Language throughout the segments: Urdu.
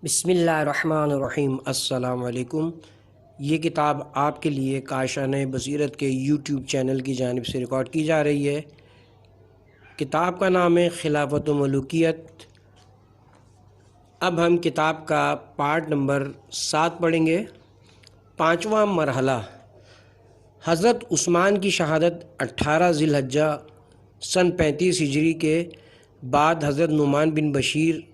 بسم اللہ الرحمن الرحیم۔ السلام علیکم۔ یہ کتاب آپ کے لیے کاشانہ بصیرت کے یوٹیوب چینل کی جانب سے ریکارڈ کی جا رہی ہے۔ کتاب کا نام ہے خلافت و ملوکیت۔ اب ہم کتاب کا پارٹ نمبر 7 پڑھیں گے۔ 5واں مرحلہ، حضرت عثمان کی شہادت 18 ذی الحجہ سن 35 ہجری کے بعد حضرت نعمان بن بشیر،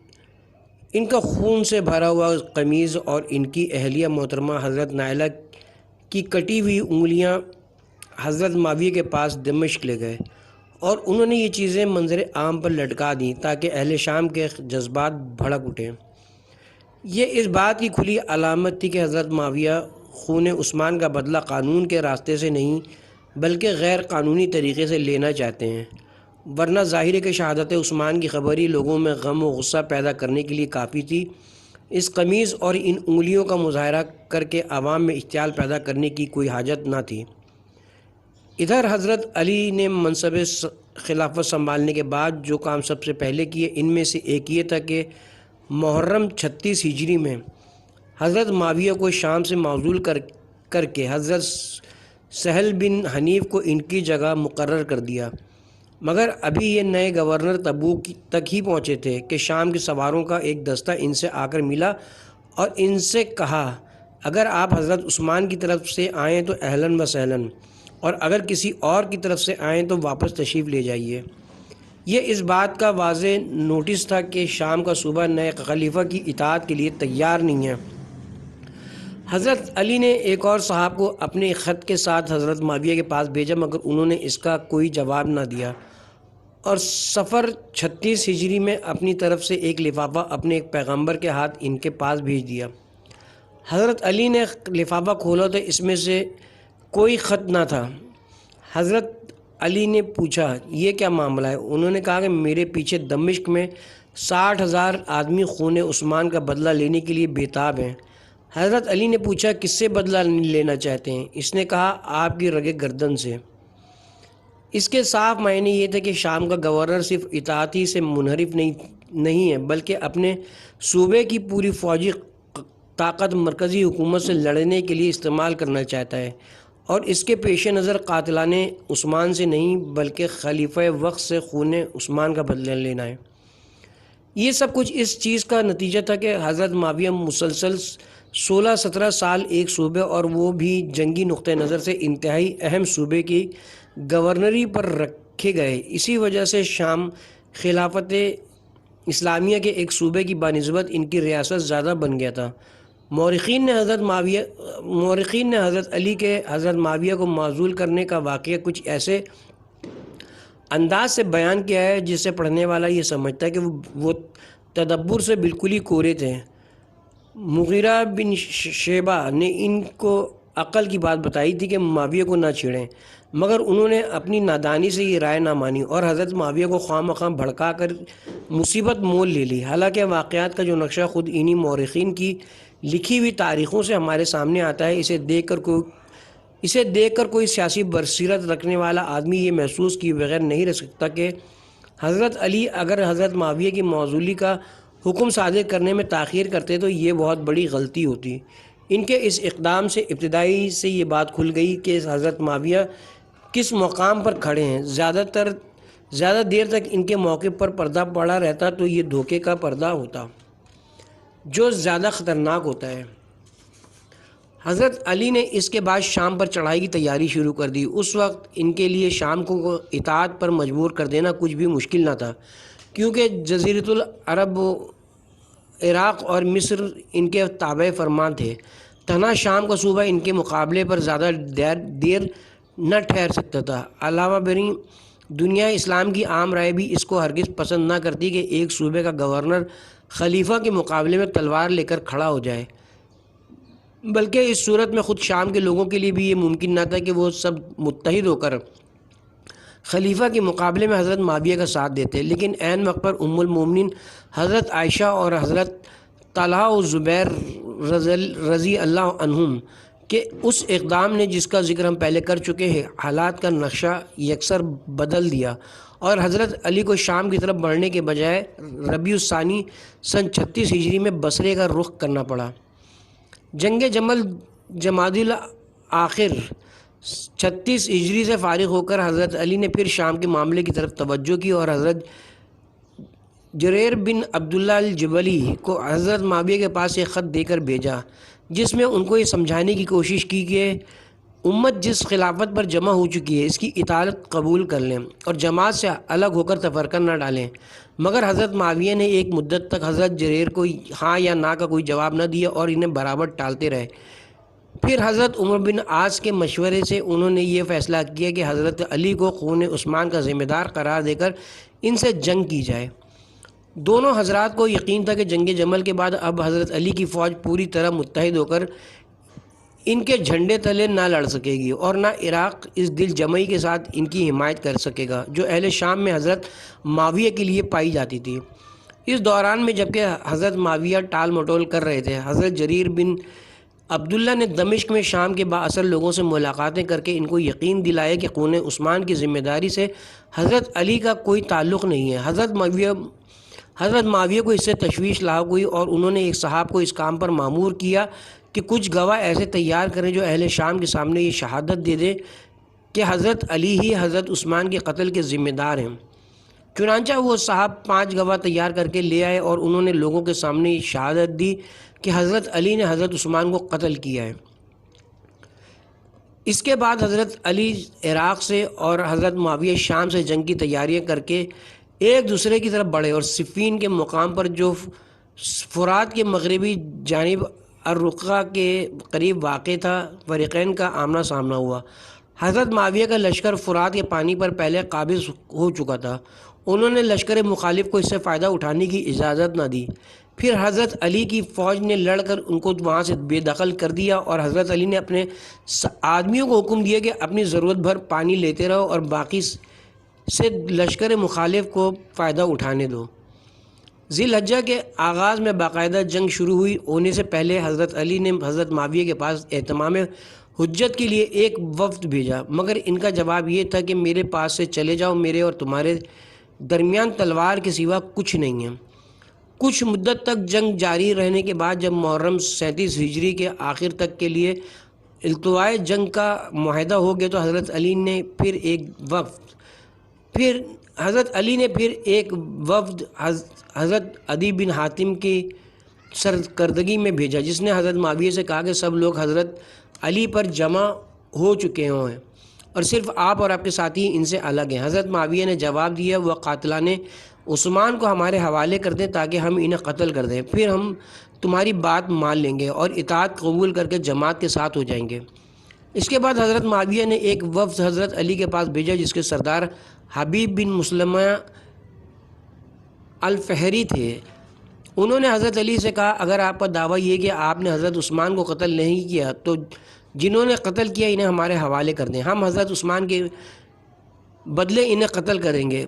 ان کا خون سے بھرا ہوا قمیض اور ان کی اہلیہ محترمہ حضرت نائلہ کی کٹی ہوئی انگلیاں حضرت معاویہ کے پاس دمشق لے گئے اور انہوں نے یہ چیزیں منظر عام پر لٹکا دیں تاکہ اہل شام کے جذبات بھڑک اٹھیں۔ یہ اس بات کی کھلی علامت تھی کہ حضرت معاویہ خون عثمان کا بدلہ قانون کے راستے سے نہیں بلکہ غیر قانونی طریقے سے لینا چاہتے ہیں، ورنہ ظاہر ہے کہ شہادت عثمان کی خبر ہی لوگوں میں غم و غصہ پیدا کرنے کے لیے کافی تھی۔ اس قمیض اور ان انگلیوں کا مظاہرہ کر کے عوام میں اشتعال پیدا کرنے کی کوئی حاجت نہ تھی۔ ادھر حضرت علی نے منصب خلافت سنبھالنے کے بعد جو کام سب سے پہلے کیے، ان میں سے ایک یہ تھا کہ محرم 36 ہجری میں حضرت معاویہ کو شام سے معزول کر کے حضرت سہل بن حنیف کو ان کی جگہ مقرر کر دیا۔ مگر ابھی یہ نئے گورنر تبوک تک ہی پہنچے تھے کہ شام کے سواروں کا ایک دستہ ان سے آ کر ملا اور ان سے کہا، اگر آپ حضرت عثمان کی طرف سے آئیں تو اہلاً و سہلاً، اور اگر کسی اور کی طرف سے آئیں تو واپس تشریف لے جائیے۔ یہ اس بات کا واضح نوٹس تھا کہ شام کا صوبہ نئے خلیفہ کی اطاعت کے لیے تیار نہیں ہے۔ حضرت علی نے ایک اور صاحب کو اپنے خط کے ساتھ حضرت معاویہ کے پاس بھیجا، مگر انہوں نے اس کا کوئی جواب نہ دیا اور صفر 36 ہجری میں اپنی طرف سے ایک لفافہ اپنے ایک پیغمبر کے ہاتھ ان کے پاس بھیج دیا۔ حضرت علی نے لفافہ کھولا تو اس میں سے کوئی خط نہ تھا۔ حضرت علی نے پوچھا، یہ کیا معاملہ ہے؟ انہوں نے کہا کہ میرے پیچھے دمشق میں 60,000 آدمی خون عثمان کا بدلہ لینے کے لیے بےتاب ہیں۔ حضرت علی نے پوچھا، کس سے بدلہ لینا چاہتے ہیں؟ اس نے کہا، آپ کی رگ گردن سے۔ اس کے صاف معنی یہ تھے کہ شام کا گورنر صرف اطاعتی سے منحرف نہیں ہے بلکہ اپنے صوبے کی پوری فوجی طاقت مرکزی حکومت سے لڑنے کے لیے استعمال کرنا چاہتا ہے، اور اس کے پیش نظر قاتلانِ عثمان سے نہیں بلکہ خلیفہ وقت سے خون عثمان کا بدلہ لینا ہے۔ یہ سب کچھ اس چیز کا نتیجہ تھا کہ حضرت معاویہ مسلسل 16-17 سال ایک صوبے اور وہ بھی جنگی نقطہ نظر سے انتہائی اہم صوبے کی گورنری پر رکھے گئے۔ اسی وجہ سے شام خلافت اسلامیہ کے ایک صوبے کی بنسبت ان کی ریاست زیادہ بن گیا تھا۔ مورخین نے حضرت علی کے حضرت معاویہ کو معزول کرنے کا واقعہ کچھ ایسے انداز سے بیان کیا ہے جس سے پڑھنے والا یہ سمجھتا ہے کہ وہ تدبر سے بالکل ہی کورے تھے۔ مغیرہ بن شیبہ نے ان کو عقل کی بات بتائی تھی کہ معاویہ کو نہ چھیڑیں، مگر انہوں نے اپنی نادانی سے یہ رائے نہ مانی اور حضرت معاویہ کو خواہ مخواہ بھڑکا کر مصیبت مول لے لی۔ حالانکہ واقعات کا جو نقشہ خود انہی مورخین کی لکھی ہوئی تاریخوں سے ہمارے سامنے آتا ہے، اسے دیکھ کر کوئی سیاسی بصیرت رکھنے والا آدمی یہ محسوس کیے بغیر نہیں رہ سکتا کہ حضرت علی اگر حضرت معاویہ کی معزولی کا حکم صادر کرنے میں تاخیر کرتے تو یہ بہت بڑی غلطی ہوتی۔ ان کے اس اقدام سے ابتدائی سے یہ بات کھل گئی کہ حضرت معاویہ کس مقام پر کھڑے ہیں۔ زیادہ دیر تک ان کے موقف پر پردہ پڑا رہتا تو یہ دھوکے کا پردہ ہوتا جو زیادہ خطرناک ہوتا ہے۔ حضرت علی نے اس کے بعد شام پر چڑھائی کی تیاری شروع کر دی۔ اس وقت ان کے لیے شام کو اطاعت پر مجبور کر دینا کچھ بھی مشکل نہ تھا، کیونکہ جزیرۃ العرب، عراق اور مصر ان کے تابع فرمان تھے۔ تنہا شام کا صوبہ ان کے مقابلے پر زیادہ دیر نہ ٹھہر سکتا تھا۔ علاوہ بریں دنیا اسلام کی عام رائے بھی اس کو ہرگز پسند نہ کرتی کہ ایک صوبے کا گورنر خلیفہ کے مقابلے میں تلوار لے کر کھڑا ہو جائے، بلکہ اس صورت میں خود شام کے لوگوں کے لیے بھی یہ ممکن نہ تھا کہ وہ سب متحد ہو کر خلیفہ کے مقابلے میں حضرت معاویہ کا ساتھ دیتے۔ لیکن عین وقت پر ام المومنین حضرت عائشہ اور حضرت طلحہ و زبیر رضی اللہ عنہم کہ اس اقدام نے، جس کا ذکر ہم پہلے کر چکے ہیں، حالات کا نقشہ یکسر بدل دیا اور حضرت علی کو شام کی طرف بڑھنے کے بجائے ربیع الثانی سن 36 ہجری میں بصرے کا رخ کرنا پڑا۔ جنگ جمل جمادی الاخر 36 ہجری سے فارغ ہو کر حضرت علی نے پھر شام کے معاملے کی طرف توجہ کی اور حضرت جریر بن عبداللہ الجبلی کو حضرت معاویہ کے پاس ایک خط دے کر بھیجا، جس میں ان کو یہ سمجھانے کی کوشش کی کہ امت جس خلافت پر جمع ہو چکی ہے اس کی اطاعت قبول کر لیں اور جماعت سے الگ ہو کر تفرقہ نہ ڈالیں۔ مگر حضرت معاویہ نے ایک مدت تک حضرت جریر کو ہاں یا نہ کا کوئی جواب نہ دیا اور انہیں برابر ٹالتے رہے۔ پھر حضرت عمر بن عاص کے مشورے سے انہوں نے یہ فیصلہ کیا کہ حضرت علی کو خون عثمان کا ذمہ دار قرار دے کر ان سے جنگ کی جائے۔ دونوں حضرات کو یقین تھا کہ جنگ جمل کے بعد اب حضرت علی کی فوج پوری طرح متحد ہو کر ان کے جھنڈے تلے نہ لڑ سکے گی اور نہ عراق اس دل جمعی کے ساتھ ان کی حمایت کر سکے گا جو اہل شام میں حضرت معاویہ کے لیے پائی جاتی تھی۔ اس دوران میں جبکہ حضرت معاویہ ٹال مٹول کر رہے تھے، حضرت جریر بن عبداللہ نے دمشق میں شام کے بااثر لوگوں سے ملاقاتیں کر کے ان کو یقین دلایا کہ خون عثمان کی ذمہ داری سے حضرت علی کا کوئی تعلق نہیں ہے۔ حضرت معاویہ کو اس سے تشویش لاحق ہوئی اور انہوں نے ایک صاحب کو اس کام پر مامور کیا کہ کچھ گواہ ایسے تیار کریں جو اہل شام کے سامنے یہ شہادت دے دیں کہ حضرت علی ہی حضرت عثمان کے قتل کے ذمہ دار ہیں۔ چنانچہ وہ صاحب 5 گواہ تیار کر کے لے آئے اور انہوں نے لوگوں کے سامنے یہ شہادت دی کہ حضرت علی نے حضرت عثمان کو قتل کیا ہے۔ اس کے بعد حضرت علی عراق سے اور حضرت معاویہ شام سے جنگ کی تیاریاں کر کے ایک دوسرے کی طرف بڑھے اور صفین کے مقام پر جو فرات کے مغربی جانب الرقہ کے قریب واقع تھا فریقین کا آمنا سامنا ہوا۔ حضرت معاویہ کا لشکر فرات کے پانی پر پہلے قابض ہو چکا تھا، انہوں نے لشکر مخالف کو اس سے فائدہ اٹھانے کی اجازت نہ دی۔ پھر حضرت علی کی فوج نے لڑ کر ان کو وہاں سے بے دخل کر دیا اور حضرت علی نے اپنے آدمیوں کو حکم دیا کہ اپنی ضرورت بھر پانی لیتے رہو اور باقی سے لشکر مخالف کو فائدہ اٹھانے دو۔ ذی الحجہ کے آغاز میں باقاعدہ جنگ شروع ہوئی ہونے سے پہلے حضرت علی نے حضرت معاویہ کے پاس اہتمام حجت کے لیے ایک وفد بھیجا، مگر ان کا جواب یہ تھا کہ میرے پاس سے چلے جاؤ، میرے اور تمہارے درمیان تلوار کے سوا کچھ نہیں ہے۔ کچھ مدت تک جنگ جاری رہنے کے بعد جب محرم 37 ہجری کے آخر تک کے لیے التواء جنگ کا معاہدہ ہو گیا تو حضرت علی نے پھر ایک وفد حضرت عدی بن حاتم کی سرکردگی میں بھیجا، جس نے حضرت معاویہ سے کہا کہ سب لوگ حضرت علی پر جمع ہو چکے ہیں اور صرف آپ اور آپ کے ساتھی ان سے الگ ہیں۔ حضرت معاویہ نے جواب دیا، وہ قاتلان عثمان کو ہمارے حوالے کر دیں تاکہ ہم انہیں قتل کر دیں، پھر ہم تمہاری بات مان لیں گے اور اطاعت قبول کر کے جماعت کے ساتھ ہو جائیں گے۔ اس کے بعد حضرت معاویہ نے ایک وفد حضرت علی کے پاس بھیجا جس کے سردار حبیب بن مسلمہ الفہری تھے۔ انہوں نے حضرت علی سے کہا، اگر آپ کا دعویٰ یہ کہ آپ نے حضرت عثمان کو قتل نہیں کیا تو جنہوں نے قتل کیا انہیں ہمارے حوالے کر دیں، ہم حضرت عثمان کے بدلے انہیں قتل کریں گے،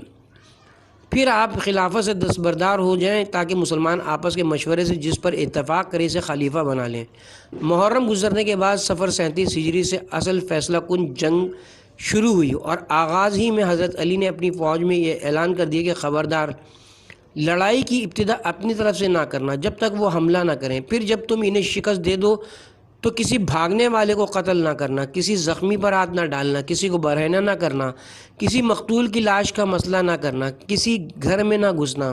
پھر آپ خلافت سے دستبردار ہو جائیں تاکہ مسلمان آپس کے مشورے سے جس پر اتفاق کرے اسے خلیفہ بنا لیں۔ محرم گزرنے کے بعد صفر 37 ہجری سے اصل فیصلہ کن جنگ شروع ہوئی اور آغاز ہی میں حضرت علی نے اپنی فوج میں یہ اعلان کر دیا کہ خبردار، لڑائی کی ابتدا اپنی طرف سے نہ کرنا جب تک وہ حملہ نہ کریں، پھر جب تم انہیں شکست دے دو تو کسی بھاگنے والے کو قتل نہ کرنا، کسی زخمی پر ہاتھ نہ ڈالنا، کسی کو برہنہ نہ کرنا، کسی مقتول کی لاش کا مسئلہ نہ کرنا، کسی گھر میں نہ گھسنا،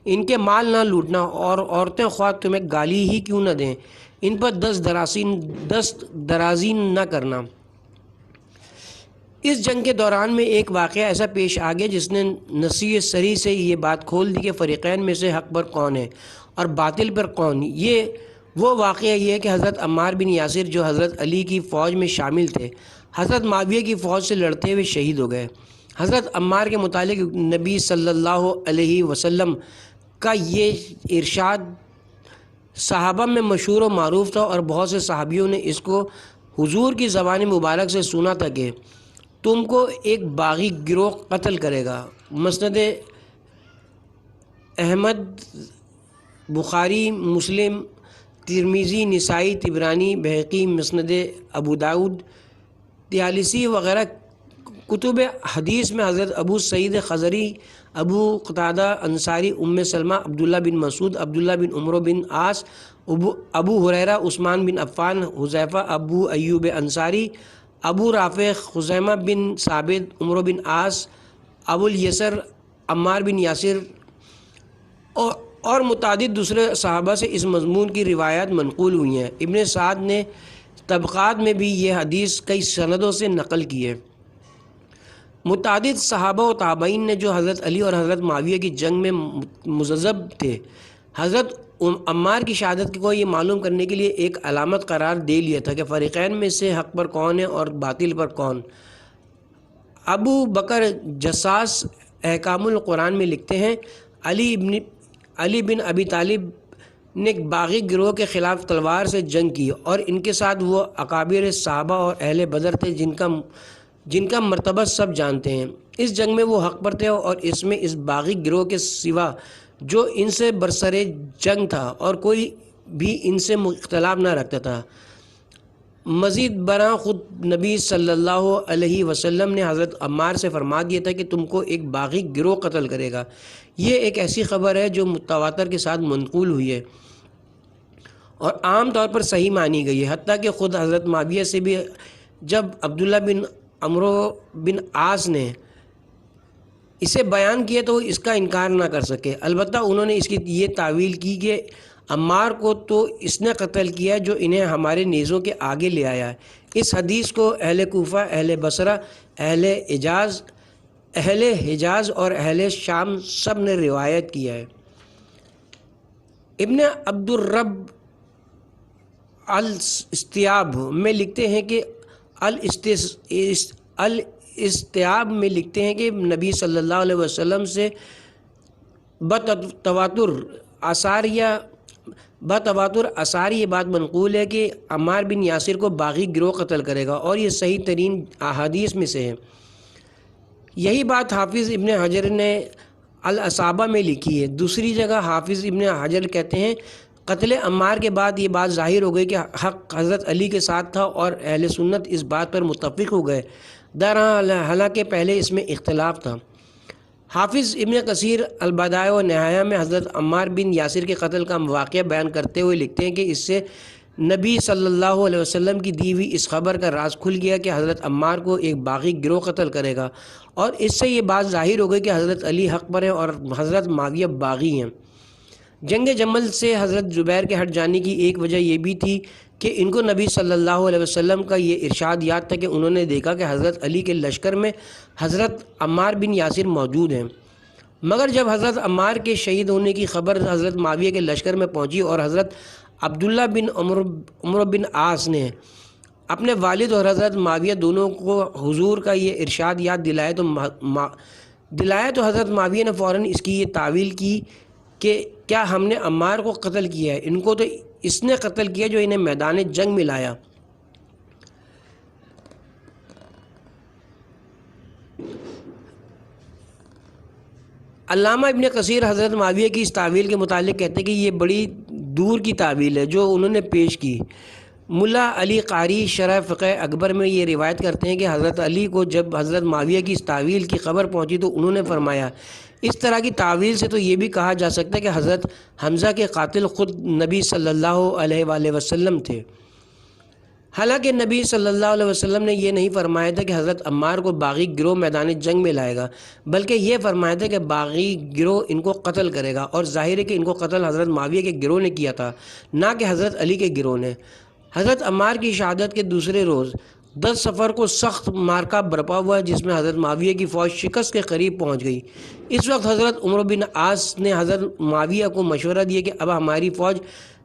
ان کے مال نہ لوٹنا اور عورتیں خواہ تمہیں گالی ہی کیوں نہ دیں ان پر دست درازی نہ کرنا۔ اس جنگ کے دوران میں ایک واقعہ ایسا پیش آ گیا جس نے نصیحت سری سے یہ بات کھول دی کہ فریقین میں سے حق پر کون ہے اور باطل پر کون۔ وہ واقعہ یہ ہے کہ حضرت عمار بن یاسر جو حضرت علی کی فوج میں شامل تھے، حضرت معاویہ کی فوج سے لڑتے ہوئے شہید ہو گئے۔ حضرت عمار کے متعلق نبی صلی اللہ علیہ وسلم کا یہ ارشاد صحابہ میں مشہور و معروف تھا اور بہت سے صحابیوں نے اس کو حضور کی زبان مبارک سے سنا تھا کہ تم کو ایک باغی گروہ قتل کرے گا۔ مسند احمد، بخاری، مسلم، ترمذی، نسائی، طبرانی، بہقی، مسند ابو داؤد، طیالسی وغیرہ کتب حدیث میں حضرت ابو سعید خضری، ابو قتادہ انصاری، سلمہ، عبداللہ بن مسعود، عبداللہ بن عمرو بن عاص، ابو ہریرہ، عثمان بن عفان، حذیفہ، ابو ایوب انصاری، ابو رافع، خزیمہ بن ثابت، عمرو بن عاص، ابو الیسر، عمار بن یاسر اور متعدد دوسرے صحابہ سے اس مضمون کی روایات منقول ہوئی ہیں۔ ابن سعد نے طبقات میں بھی یہ حدیث کئی سندوں سے نقل کی ہے۔ متعدد صحابہ و تابعین نے جو حضرت علی اور حضرت معاویہ کی جنگ میں مذہب تھے، حضرت عمار کی شہادت کو یہ معلوم کرنے کے لیے ایک علامت قرار دے لیا تھا کہ فریقین میں سے حق پر کون ہے اور باطل پر کون۔ ابو بکر جساس احکام القرآن میں لکھتے ہیں، علی بن ابی طالب نے باغی گروہ کے خلاف تلوار سے جنگ کی اور ان کے ساتھ وہ اکابر صحابہ اور اہل بدر تھے جن کا مرتبہ سب جانتے ہیں۔ اس جنگ میں وہ حق پر تھے اور اس میں اس باغی گروہ کے سوا جو ان سے برسر جنگ تھا اور کوئی بھی ان سے اختلاف نہ رکھتا تھا۔ مزید برآں خود نبی صلی اللہ علیہ وسلم نے حضرت عمار سے فرما دیا تھا کہ تم کو ایک باغی گروہ قتل کرے گا۔ یہ ایک ایسی خبر ہے جو متواتر کے ساتھ منقول ہوئی ہے اور عام طور پر صحیح مانی گئی ہے، حتیٰ کہ خود حضرت معاویہ سے بھی جب عبداللہ بن عمرو بن عاص نے اسے بیان کیا تو وہ اس کا انکار نہ کر سکے۔ البتہ انہوں نے اس کی یہ تعویل کی کہ عمار کو تو اس نے قتل کیا جو انہیں ہمارے نیزوں کے آگے لے آیا ہے۔ اس حدیث کو اہل کوفہ، اہل بصرہ، اہل حجاز اور اہل شام سب نے روایت کیا ہے۔ ابن عبد الرب الاستیاب میں لکھتے ہیں کہ الاستیاب میں لکھتے ہیں کہ نبی صلی اللہ علیہ وسلم سے بتواتر آثار یہ بات منقول ہے کہ عمار بن یاسر کو باغی گروہ قتل کرے گا اور یہ صحیح ترین احادیث میں سے ہے۔ یہی بات حافظ ابن حجر نے الاصابہ میں لکھی ہے۔ دوسری جگہ حافظ ابن حجر کہتے ہیں قتل عمار کے بعد یہ بات ظاہر ہو گئی کہ حق حضرت علی کے ساتھ تھا اور اہل سنت اس بات پر متفق ہو گئے، حالانکہ پہلے اس میں اختلاف تھا۔ حافظ ابن کثیر البدایہ و نہایہ میں حضرت عمار بن یاسر کے قتل کا واقعہ بیان کرتے ہوئے لکھتے ہیں کہ اس سے نبی صلی اللہ علیہ وسلم کی دی ہوئی اس خبر کا راز کھل گیا کہ حضرت عمار کو ایک باغی گروہ قتل کرے گا، اور اس سے یہ بات ظاہر ہو گئی کہ حضرت علی حق پر ہیں اور حضرت معاویہ باغی ہیں۔ جنگ جمل سے حضرت زبیر کے ہٹ جانے کی ایک وجہ یہ بھی تھی کہ ان کو نبی صلی اللہ علیہ وسلم کا یہ ارشاد یاد تھا کہ انہوں نے دیکھا کہ حضرت علی کے لشکر میں حضرت عمار بن یاسر موجود ہیں۔ مگر جب حضرت عمار کے شہید ہونے کی خبر حضرت معاویہ کے لشکر میں پہنچی اور حضرت عبداللہ بن عمرو بن عاص نے اپنے والد اور حضرت معاویہ دونوں کو حضور کا یہ ارشاد یاد دلایا تو حضرت معاویہ نے فوراً اس کی یہ تعویل کی کہ کیا ہم نے عمار کو قتل کیا ہے؟ ان کو تو اس نے قتل کیا جو انہیں میدان جنگ میں لایا۔ علامہ ابن کثیر حضرت معاویہ کی اس تعویل کے متعلق کہتے ہیں کہ یہ بڑی دور کی تعویل ہے جو انہوں نے پیش کی۔ ملا علی قاری شرح فقہ اکبر میں یہ روایت کرتے ہیں کہ حضرت علی کو جب حضرت معاویہ کی اس تعویل کی خبر پہنچی تو انہوں نے فرمایا اس طرح کی تعویل سے تو یہ بھی کہا جا سکتا ہے کہ حضرت حمزہ کے قاتل خود نبی صلی اللہ علیہ وآلہ وسلم تھے، حالانکہ نبی صلی اللہ علیہ وسلم نے یہ نہیں فرمایا تھا کہ حضرت عمار کو باغی گروہ میدان جنگ میں لائے گا، بلکہ یہ فرمایا تھا کہ باغی گروہ ان کو قتل کرے گا، اور ظاہر ہے کہ ان کو قتل حضرت معاویہ کے گروہ نے کیا تھا، نہ کہ حضرت علی کے گروہ نے۔ حضرت عمار کی شہادت کے دوسرے روز 10 صفر کو سخت مارکہ برپا ہوا جس میں حضرت معاویہ کی فوج شکست کے قریب پہنچ گئی۔ اس وقت حضرت عمرو بن عاص نے حضرت معاویہ کو مشورہ دیا کہ اب ہماری فوج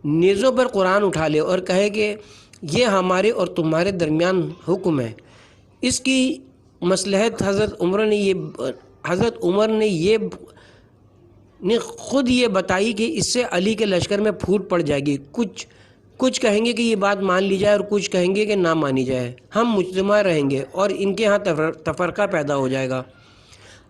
نیزوں پر قرآن اٹھا لے اور کہے کہ یہ ہمارے اور تمہارے درمیان حکم ہے۔ اس کی مصلحت حضرت عمر نے خود یہ بتائی کہ اس سے علی کے لشکر میں پھوٹ پڑ جائے گی، کچھ کہیں گے کہ یہ بات مان لی جائے اور کچھ کہیں گے کہ نہ مانی جائے، ہم مجتمع رہیں گے اور ان کے ہاں تفرقہ پیدا ہو جائے گا۔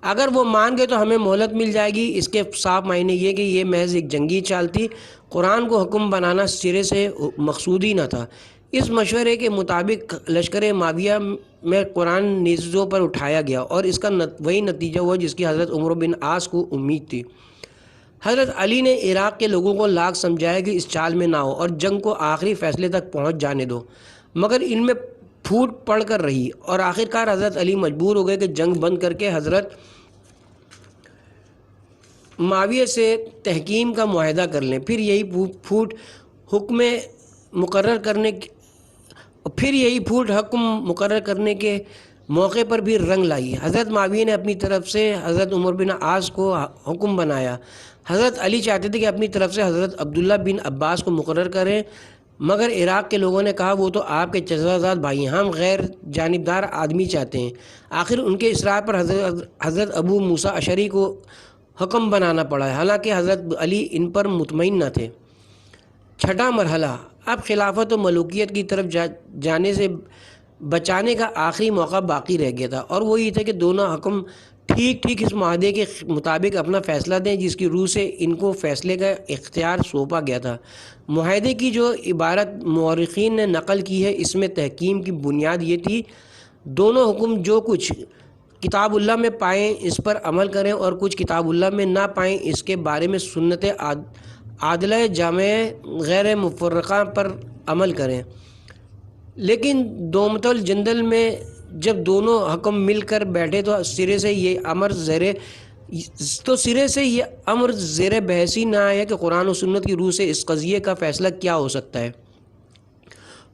اگر وہ مان گئے تو ہمیں مہلت مل جائے گی۔ اس کے صاف معنی یہ کہ یہ محض ایک جنگی چال تھی، قرآن کو حکم بنانا سرے سے مقصود ہی نہ تھا۔ اس مشورے کے مطابق لشکر معاویہ میں قرآن نیزوں پر اٹھایا گیا اور اس کا وہی نتیجہ ہوا جس کی حضرت عمرو بن عاص کو امید تھی۔ حضرت علی نے عراق کے لوگوں کو لاکھ سمجھایا کہ اس چال میں نہ ہو اور جنگ کو آخری فیصلے تک پہنچ جانے دو، مگر ان میں پھوٹ پڑ کر رہی اور آخرکار حضرت علی مجبور ہو گئے کہ جنگ بند کر کے حضرت معاویہ سے تحکیم کا معاہدہ کر لیں۔ پھر یہی پھوٹ حکم مقرر کرنے کے موقع پر بھی رنگ لائی۔ حضرت معاویہ نے اپنی طرف سے حضرت عمر بن عاص کو حکم بنایا۔ حضرت علی چاہتے تھے کہ اپنی طرف سے حضرت عبداللہ بن عباس کو مقرر کریں، مگر عراق کے لوگوں نے کہا وہ تو آپ کے چچا زاد بھائی ہیں، ہم غیر جانبدار آدمی چاہتے ہیں۔ آخر ان کے اصرار پر حضرت ابو موسیٰ اشعری کو حکم بنانا پڑا، حالانکہ حضرت علی ان پر مطمئن نہ تھے۔ چھٹا مرحلہ، اب خلافت و ملوکیت کی طرف جانے سے بچانے کا آخری موقع باقی رہ گیا تھا، اور وہ یہ تھا کہ دونوں حکم ٹھیک اس معاہدے کے مطابق اپنا فیصلہ دیں جس کی روح سے ان کو فیصلے کا اختیار سونپا گیا تھا۔ معاہدے کی جو عبارت مورخین نے نقل کی ہے، اس میں تحکیم کی بنیاد یہ تھی: دونوں حکم جو کچھ کتاب اللہ میں پائیں اس پر عمل کریں اور کچھ کتاب اللہ میں نہ پائیں اس کے بارے میں سنت عادلہ جامعہ غیر مفرقہ پر عمل کریں۔ لیکن دومت الجندل میں جب دونوں حکم مل کر بیٹھے تو سرے سے یہ امر زیر بحثی نہ آیا کہ قرآن و سنت کی روح سے اس قضیے کا فیصلہ کیا ہو سکتا ہے۔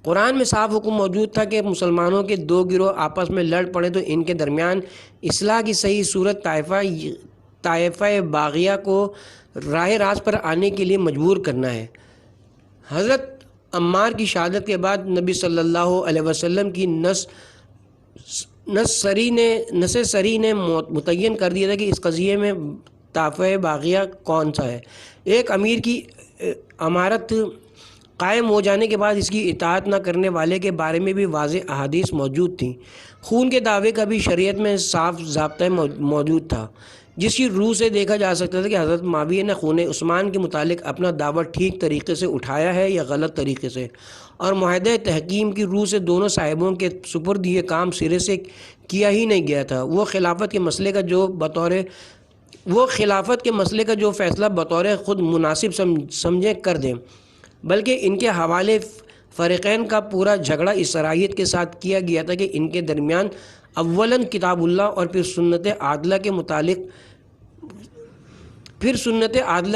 قرآن میں صاف حکم موجود تھا کہ مسلمانوں کے دو گروہ آپس میں لڑ پڑیں تو ان کے درمیان اصلاح کی صحیح صورت طائفہ باغیہ کو راہ راست پر آنے کے لیے مجبور کرنا ہے۔ حضرت عمار کی شہادت کے بعد نبی صلی اللہ علیہ وسلم کی نص سری نے متعین کر دیا تھا کہ اس قضیے میں طائفہ باغیہ کون سا ہے۔ ایک امیر کی امارت قائم ہو جانے کے بعد اس کی اطاعت نہ کرنے والے کے بارے میں بھی واضح احادیث موجود تھیں۔ خون کے دعوے کا بھی شریعت میں صاف ضابطہ موجود تھا، جس کی روح سے دیکھا جا سکتا تھا کہ حضرت معاویہ نے خون عثمان کے متعلق اپنا دعویٰ ٹھیک طریقے سے اٹھایا ہے یا غلط طریقے سے، اور معاہدہ تحکیم کی روح سے دونوں صاحبوں کے سپرد یہ کام سرے سے کیا ہی نہیں گیا تھا۔ وہ خلافت کے مسئلے کا جو فیصلہ بطور خود مناسب سمجھیں کر دیں، بلکہ ان کے حوالے فریقین کا پورا جھگڑا اس صلاحیت کے ساتھ کیا گیا تھا کہ ان کے درمیان اولاً کتاب اللہ اور پھر سنت عادلہ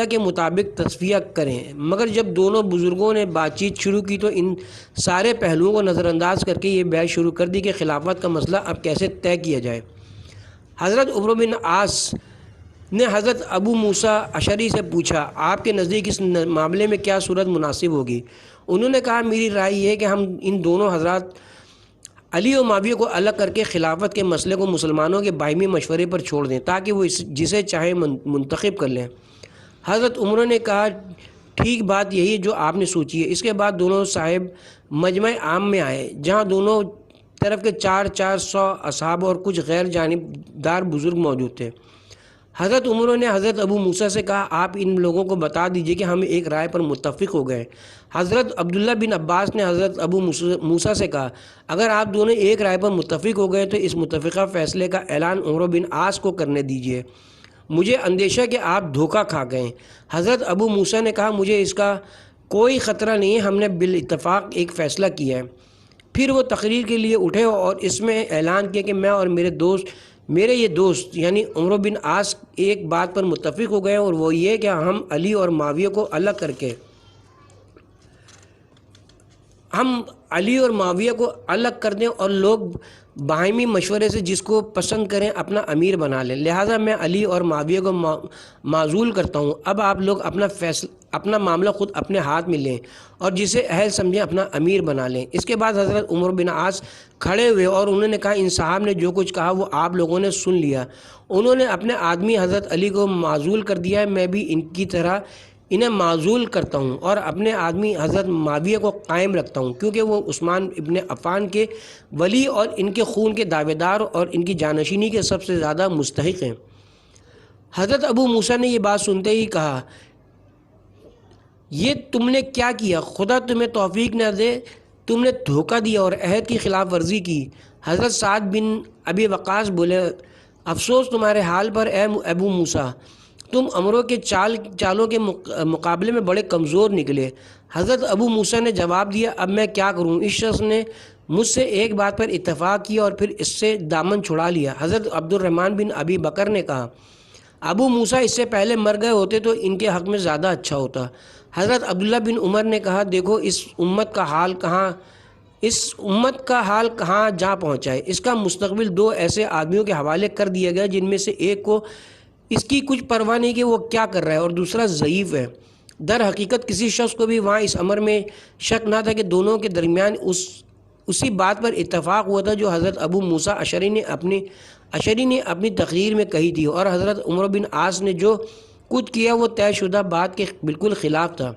کے مطابق تصفیہ کریں۔ مگر جب دونوں بزرگوں نے بات چیت شروع کی تو ان سارے پہلوؤں کو نظر انداز کر کے یہ بحث شروع کر دی کہ خلافت کا مسئلہ اب کیسے طے کیا جائے۔ حضرت عمرو بن عاص نے حضرت ابو موسیٰ اشعری سے پوچھا، آپ کے نزدیک اس معاملے میں کیا صورت مناسب ہوگی؟ انہوں نے کہا، میری رائے یہ ہے کہ ہم ان دونوں حضرات علی و معاویہ کو الگ کر کے خلافت کے مسئلے کو مسلمانوں کے باہمی مشورے پر چھوڑ دیں تاکہ وہ جسے چاہے منتخب کر لیں۔ حضرت عمر نے کہا، ٹھیک بات یہی ہے جو آپ نے سوچی ہے۔ اس کے بعد دونوں صاحب مجمع عام میں آئے جہاں دونوں طرف کے 400 اصحاب اور کچھ غیر جانبدار بزرگ موجود تھے۔ حضرت عمر نے حضرت ابو موسیٰ سے کہا، آپ ان لوگوں کو بتا دیجئے کہ ہم ایک رائے پر متفق ہو گئے۔ حضرت عبداللہ بن عباس نے حضرت ابو موسیٰ سے کہا، اگر آپ دونوں ایک رائے پر متفق ہو گئے تو اس متفقہ فیصلے کا اعلان عمرو بن عاص کو کرنے دیجئے، مجھے اندیشہ کہ آپ دھوکہ کھا گئے۔ حضرت ابو موسیٰ نے کہا، مجھے اس کا کوئی خطرہ نہیں ہے، ہم نے بالاتفاق ایک فیصلہ کیا ہے۔ پھر وہ تقریر کے لیے اٹھے اور اس میں اعلان کیا کہ میں اور میرے یہ دوست یعنی عمرو بن عاص ایک بات پر متفق ہو گئے، اور وہ یہ کہ ہم علی اور معاویہ کو الگ کر دیں اور لوگ باہمی مشورے سے جس کو پسند کریں اپنا امیر بنا لیں۔ لہٰذا میں علی اور معاویہ کو معزول کرتا ہوں۔ اب آپ لوگ اپنا معاملہ خود اپنے ہاتھ میں لیں اور جسے اہل سمجھیں اپنا امیر بنا لیں۔ اس کے بعد حضرت عمر بن عاص کھڑے ہوئے اور انہوں نے کہا، ان صاحب نے جو کچھ کہا وہ آپ لوگوں نے سن لیا۔ انہوں نے اپنے آدمی حضرت علی کو معزول کر دیا ہے، میں بھی ان کی طرح انہیں معزول کرتا ہوں اور اپنے آدمی حضرت معاویہ کو قائم رکھتا ہوں، کیونکہ وہ عثمان ابن عفان کے ولی اور ان کے خون کے دعوے دار اور ان کی جانشینی کے سب سے زیادہ مستحق ہیں۔ حضرت ابو موسیٰ نے یہ بات سنتے ہی کہا، یہ تم نے کیا کیا؟ خدا تمہیں توفیق نہ دے تم نے دھوکہ دیا اور عہد کی خلاف ورزی کی۔ حضرت سعد بن ابی وقاص بولے افسوس تمہارے حال پر اے ابو موسیٰ، تم امروں کے چالوں کے مقابلے میں بڑے کمزور نکلے۔ حضرت ابو موسیٰ نے جواب دیا اب میں کیا کروں، اس شخص نے مجھ سے ایک بات پر اتفاق کیا اور پھر اس سے دامن چھڑا لیا۔ حضرت عبد الرحمن بن ابی بکر نے کہا ابو موسیٰ اس سے پہلے مر گئے ہوتے تو ان کے حق میں زیادہ اچھا ہوتا۔ حضرت عبداللہ بن عمر نے کہا دیکھو اس امت کا حال کہاں جا پہنچا ہے، اس کا مستقبل دو ایسے آدمیوں کے حوالے کر دیا گیا جن میں سے ایک کو اس کی کچھ پرواہ نہیں کہ وہ کیا کر رہا ہے اور دوسرا ضعیف ہے۔ در حقیقت کسی شخص کو بھی وہاں اس امر میں شک نہ تھا کہ دونوں کے درمیان اسی بات پر اتفاق ہوا تھا جو حضرت ابو موسیٰ اشعری نے اپنی تقریر میں کہی تھی، اور حضرت عمرو بن عاص نے جو کچھ کیا وہ طے شدہ بات کے بالکل خلاف تھا۔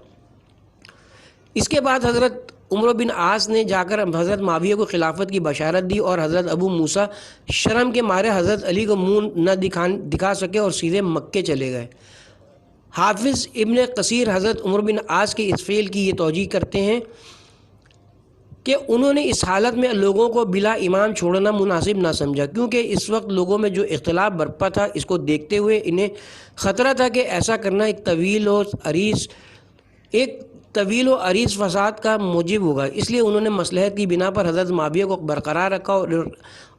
اس کے بعد حضرت عمرو بن عاص نے جا کر حضرت معاویہ کو خلافت کی بشارت دی، اور حضرت ابو موسیٰ شرم کے مارے حضرت علی کو منہ نہ دکھا سکے اور سیدھے مکے چلے گئے۔ حافظ ابن کثیر حضرت عمرو بن عاص کے اس فعل کی یہ توجیہ کرتے ہیں کہ انہوں نے اس حالت میں لوگوں کو بلا امام چھوڑنا مناسب نہ سمجھا، کیونکہ اس وقت لوگوں میں جو اختلاف برپا تھا اس کو دیکھتے ہوئے انہیں خطرہ تھا کہ ایسا کرنا ایک طویل و عریض فساد کا موجب ہوگا، اس لیے انہوں نے مصلحت کی بنا پر حضرت معاویہ کو برقرار رکھا،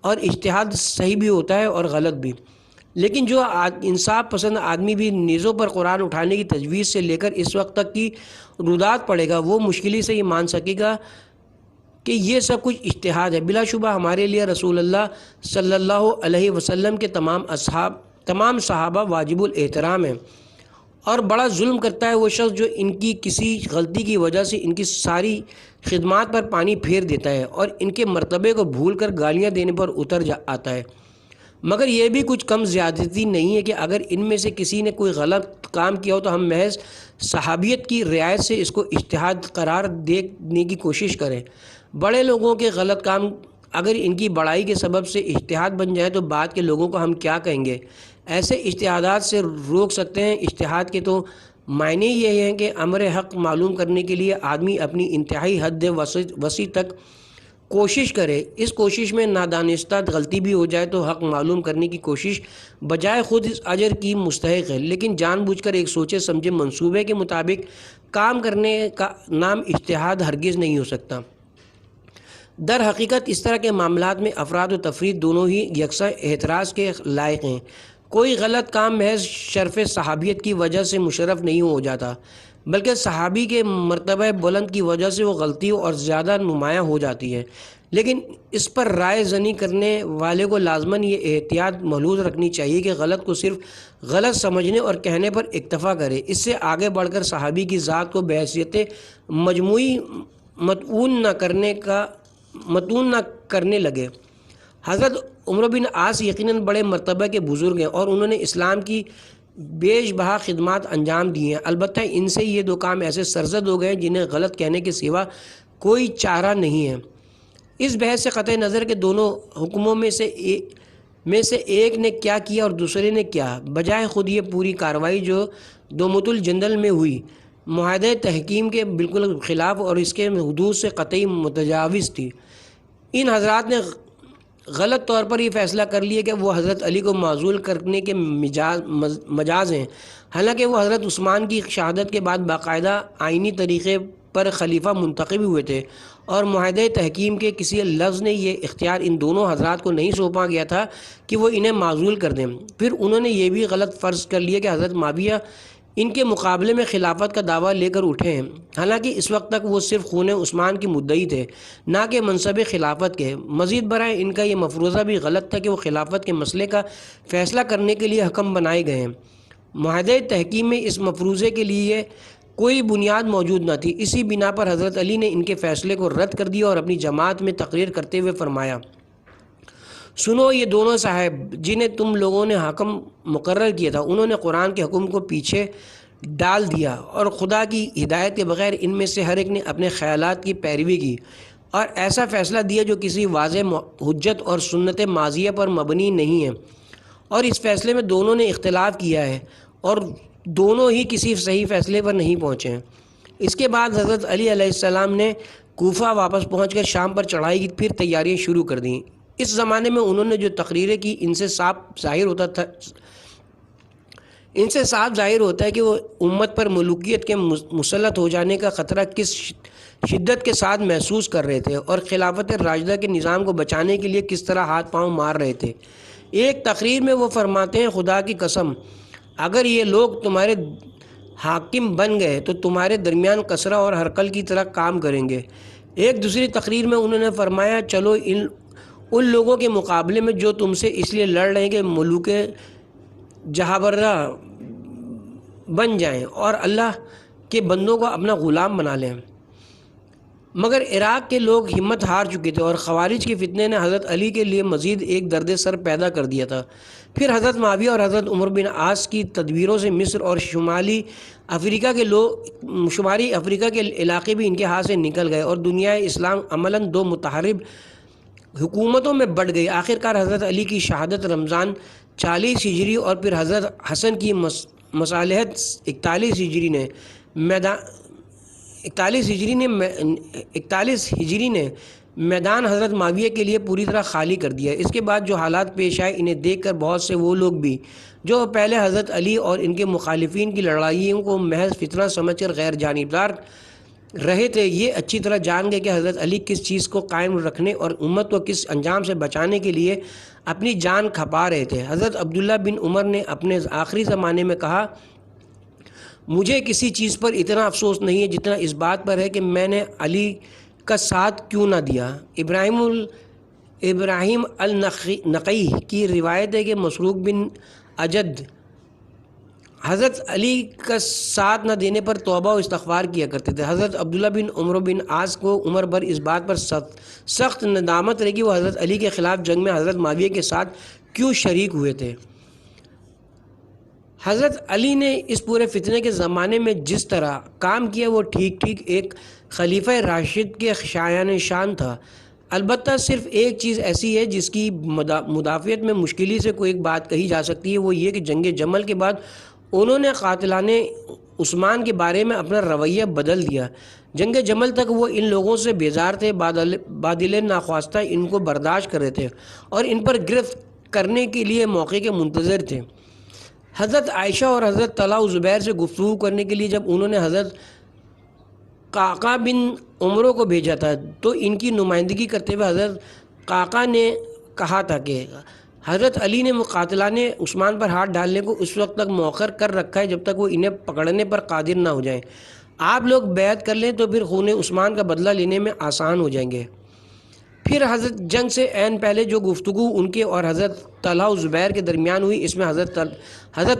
اور اجتہاد صحیح بھی ہوتا ہے اور غلط بھی، لیکن جو انصاف پسند آدمی بھی نیزوں پر قرآن اٹھانے کی تجویز سے لے کر اس وقت تک کی رودات پڑے گا وہ مشکل سے یہ مان سکے گا کہ یہ سب کچھ اجتہاد ہے۔ بلا شبہ ہمارے لیے رسول اللہ صلی اللہ علیہ وسلم کے تمام صحابہ واجب الاحترام ہیں، اور بڑا ظلم کرتا ہے وہ شخص جو ان کی کسی غلطی کی وجہ سے ان کی ساری خدمات پر پانی پھیر دیتا ہے اور ان کے مرتبے کو بھول کر گالیاں دینے پر آتا ہے۔ مگر یہ بھی کچھ کم زیادتی نہیں ہے کہ اگر ان میں سے کسی نے کوئی غلط کام کیا ہو تو ہم محض صحابیت کی رعایت سے اس کو اجتہاد قرار دینے کی کوشش کریں۔ بڑے لوگوں کے غلط کام اگر ان کی بڑائی کے سبب سے اجتہاد بن جائے تو بعد کے لوگوں کو ہم کیا کہیں گے؟ ایسے اجتہادات سے روک سکتے ہیں۔ اجتہاد کے تو معنی یہ ہیں کہ امر حق معلوم کرنے کے لیے آدمی اپنی انتہائی حد وسیع تک کوشش کرے، اس کوشش میں نادانستہ غلطی بھی ہو جائے تو حق معلوم کرنے کی کوشش بجائے خود اس اجر کی مستحق ہے، لیکن جان بوجھ کر ایک سوچے سمجھے منصوبے کے مطابق کام کرنے کا نام اجتہاد ہرگز نہیں ہو سکتا۔ در حقیقت اس طرح کے معاملات میں افراد و تفرید دونوں ہی یکساں احتراز کے لائق ہیں۔ کوئی غلط کام محض شرف صحابیت کی وجہ سے مشرف نہیں ہو جاتا، بلکہ صحابی کے مرتبہ بلند کی وجہ سے وہ غلطی اور زیادہ نمایاں ہو جاتی ہے، لیکن اس پر رائے زنی کرنے والے کو لازماً یہ احتیاط ملحوظ رکھنی چاہیے کہ غلط کو صرف غلط سمجھنے اور کہنے پر اکتفا کرے، اس سے آگے بڑھ کر صحابی کی ذات کو بحیثیت مجموعی متون نہ کرنے لگے۔ حضرت عمرو بن عاص یقیناً بڑے مرتبہ کے بزرگ ہیں اور انہوں نے اسلام کی بیش بہا خدمات انجام دی ہیں، البتہ ان سے یہ دو کام ایسے سرزد ہو گئے جنہیں غلط کہنے کے سوا کوئی چارہ نہیں ہے۔ اس بحث سے قطع نظر کے دونوں حکموں میں سے ایک نے کیا کیا اور دوسرے نے کیا، بجائے خود یہ پوری کارروائی جو دومت الجندل میں ہوئی معاہدہ تحکیم کے بالکل خلاف اور اس کے حدود سے قطعی متجاوز تھی۔ ان حضرات نے غلط طور پر یہ فیصلہ کر لیا کہ وہ حضرت علی کو معزول کرنے کے مجاز ہیں، حالانکہ وہ حضرت عثمان کی شہادت کے بعد باقاعدہ آئینی طریقے پر خلیفہ منتخب ہوئے تھے، اور معاہدہ تحکیم کے کسی لفظ نے یہ اختیار ان دونوں حضرات کو نہیں سونپا گیا تھا کہ وہ انہیں معزول کر دیں۔ پھر انہوں نے یہ بھی غلط فرض کر لیا کہ حضرت معاویہ ان کے مقابلے میں خلافت کا دعویٰ لے کر اٹھے ہیں، حالانکہ اس وقت تک وہ صرف خون عثمان کی مدعی تھے، نہ کہ منصب خلافت کے۔ مزید برآں ان کا یہ مفروضہ بھی غلط تھا کہ وہ خلافت کے مسئلے کا فیصلہ کرنے کے لیے حکم بنائے گئے ہیں۔ معاہدہ تحکیم میں اس مفروضے کے لیے کوئی بنیاد موجود نہ تھی، اسی بنا پر حضرت علی نے ان کے فیصلے کو رد کر دیا اور اپنی جماعت میں تقریر کرتے ہوئے فرمایا، سنو یہ دونوں صاحب جنہیں تم لوگوں نے حاکم مقرر کیا تھا، انہوں نے قرآن کے حکم کو پیچھے ڈال دیا اور خدا کی ہدایت کے بغیر ان میں سے ہر ایک نے اپنے خیالات کی پیروی کی اور ایسا فیصلہ دیا جو کسی واضح حجت اور سنت ماضیہ پر مبنی نہیں ہے، اور اس فیصلے میں دونوں نے اختلاف کیا ہے اور دونوں ہی کسی صحیح فیصلے پر نہیں پہنچے ہیں۔ اس کے بعد حضرت علی علیہ السلام نے کوفہ واپس پہنچ کر شام پر چڑھائی کی پھر تیاریاں شروع کر دیں۔ اس زمانے میں انہوں نے جو تقریریں کی ان سے صاف ظاہر ہوتا ہے کہ وہ امت پر ملوکیت کے مسلط ہو جانے کا خطرہ کس شدت کے ساتھ محسوس کر رہے تھے اور خلافت راشدہ کے نظام کو بچانے کے لیے کس طرح ہاتھ پاؤں مار رہے تھے۔ ایک تقریر میں وہ فرماتے ہیں، خدا کی قسم اگر یہ لوگ تمہارے حاکم بن گئے تو تمہارے درمیان کسرہ اور ہرقل کی طرح کام کریں گے۔ ایک دوسری تقریر میں انہوں نے فرمایا، چلو ان لوگوں کے مقابلے میں جو تم سے اس لیے لڑ رہے ہیں کہ ملوک جہابرہ بن جائیں اور اللہ کے بندوں کو اپنا غلام بنا لیں۔ مگر عراق کے لوگ ہمت ہار چکے تھے اور خوارج کے فتنے نے حضرت علی کے لیے مزید ایک درد سر پیدا کر دیا تھا۔ پھر حضرت معاویہ اور حضرت عمر بن عاص کی تدبیروں سے مصر اور شمالی افریقہ کے علاقے بھی ان کے ہاتھ سے نکل گئے اور دنیا اسلام عملاً دو متحارب حکومتوں میں بڑھ گئی۔ آخرکار حضرت علی کی شہادت رمضان 40 ہجری اور پھر حضرت حسن کی مصالحت 41 ہجری نے میدان حضرت معاویہ کے لیے پوری طرح خالی کر دیا۔ اس کے بعد جو حالات پیش آئے انہیں دیکھ کر بہت سے وہ لوگ بھی جو پہلے حضرت علی اور ان کے مخالفین کی لڑائیوں کو محض فتنہ سمجھ کر غیر جانبدار رہے تھے، یہ اچھی طرح جان گئے کہ حضرت علی کس چیز کو قائم رکھنے اور امت کو کس انجام سے بچانے کے لیے اپنی جان کھپا رہے تھے۔ حضرت عبداللہ بن عمر نے اپنے آخری زمانے میں کہا، مجھے کسی چیز پر اتنا افسوس نہیں ہے جتنا اس بات پر ہے کہ میں نے علی کا ساتھ کیوں نہ دیا۔ ابراہیم النقی کی روایت ہے کہ مسروق بن اجد حضرت علی کا ساتھ نہ دینے پر توبہ و استغفار کیا کرتے تھے۔ حضرت عبداللہ بن عمر بن عاص کو عمر بھر اس بات پر سخت ندامت رہی کہ وہ حضرت علی کے خلاف جنگ میں حضرت معاویہ کے ساتھ کیوں شریک ہوئے تھے۔ حضرت علی نے اس پورے فتنے کے زمانے میں جس طرح کام کیا وہ ٹھیک ایک خلیفہ راشد کے شایان شان تھا۔ البتہ صرف ایک چیز ایسی ہے جس کی مدافعت میں مشکلی سے کوئی ایک بات کہی جا سکتی ہے، وہ یہ کہ جنگ جمل کے بعد انہوں نے قاتلان عثمان کے بارے میں اپنا رویہ بدل دیا۔ جنگ جمل تک وہ ان لوگوں سے بیزار تھے، بادل ناخواستہ ان کو برداشت کر رہے تھے اور ان پر گرفت کرنے کے لیے موقع کے منتظر تھے۔ حضرت عائشہ اور حضرت طلحہ و زبیر سے گفتگو کرنے کے لیے جب انہوں نے حضرت قعقاع بن عمرو کو بھیجا تھا تو ان کی نمائندگی کرتے ہوئے حضرت قعقاع نے کہا تھا کہ حضرت علی نے قاتلان عثمان پر ہاتھ ڈالنے کو اس وقت تک مؤخر کر رکھا ہے جب تک وہ انہیں پکڑنے پر قادر نہ ہو جائیں۔ آپ لوگ بیعت کر لیں تو پھر خون عثمان کا بدلہ لینے میں آسان ہو جائیں گے۔ پھر حضرت جنگ سے عین پہلے جو گفتگو ان کے اور حضرت طلحہ و زبیر کے درمیان ہوئی، اس میں حضرت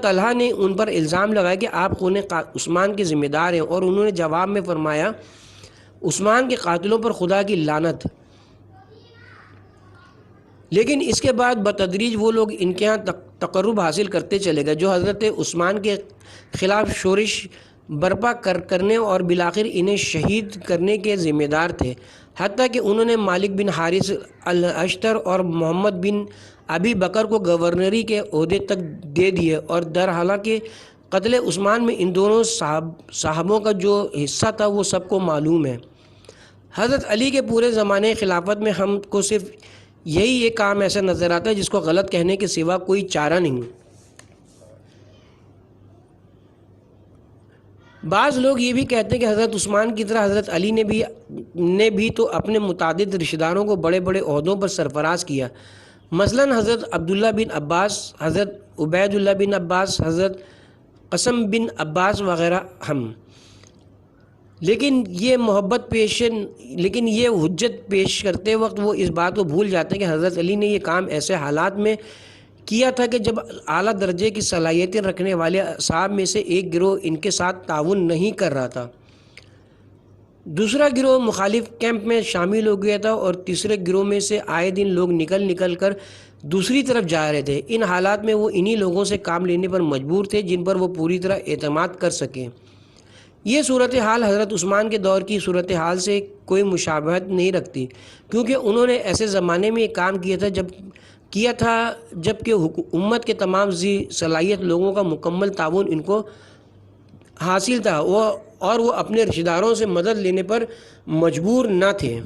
طلحہ نے ان پر الزام لگایا کہ آپ خون عثمان کے ذمہ دار ہیں اور انہوں نے جواب میں فرمایا، عثمان کے قاتلوں پر خدا کی لعنت۔ لیکن اس کے بعد بتدریج وہ لوگ ان کے یہاں تقرب حاصل کرتے چلے گئے جو حضرت عثمان کے خلاف شورش برپا کرنے اور بالآخر انہیں شہید کرنے کے ذمہ دار تھے، حتیٰ کہ انہوں نے مالک بن حارث الاشتر اور محمد بن ابی بکر کو گورنری کے عہدے تک دے دیے اور حالانکہ قتل عثمان میں ان دونوں صحابوں کا جو حصہ تھا وہ سب کو معلوم ہے۔ حضرت علی کے پورے زمانے خلافت میں ہم کو صرف یہی ایک کام ایسا نظر آتا ہے جس کو غلط کہنے کے سوا کوئی چارہ نہیں۔ بعض لوگ یہ بھی کہتے ہیں کہ حضرت عثمان کی طرح حضرت علی نے بھی تو اپنے متعدد رشتہ داروں کو بڑے بڑے عہدوں پر سرفراز کیا، مثلاً حضرت عبداللہ بن عباس، حضرت عبید اللہ بن عباس، حضرت قاسم بن عباس وغیرہ ہم۔ لیکن یہ حجت پیش کرتے وقت وہ اس بات کو بھول جاتے ہیں کہ حضرت علی نے یہ کام ایسے حالات میں کیا تھا کہ جب اعلیٰ درجے کی صلاحیتیں رکھنے والے اصحاب میں سے ایک گروہ ان کے ساتھ تعاون نہیں کر رہا تھا، دوسرا گروہ مخالف کیمپ میں شامل ہو گیا تھا اور تیسرے گروہ میں سے آئے دن لوگ نکل کر دوسری طرف جا رہے تھے۔ ان حالات میں وہ انہی لوگوں سے کام لینے پر مجبور تھے جن پر وہ پوری طرح اعتماد کر سکیں۔ یہ صورتحال حضرت عثمان کے دور کی صورتحال سے کوئی مشابہت نہیں رکھتی، کیونکہ انہوں نے ایسے زمانے میں یہ کام کیا تھا جب کہ امت کے تمام ذی صلاحیت لوگوں کا مکمل تعاون ان کو حاصل تھا، وہ اور وہ اپنے رشتہ داروں سے مدد لینے پر مجبور نہ تھے۔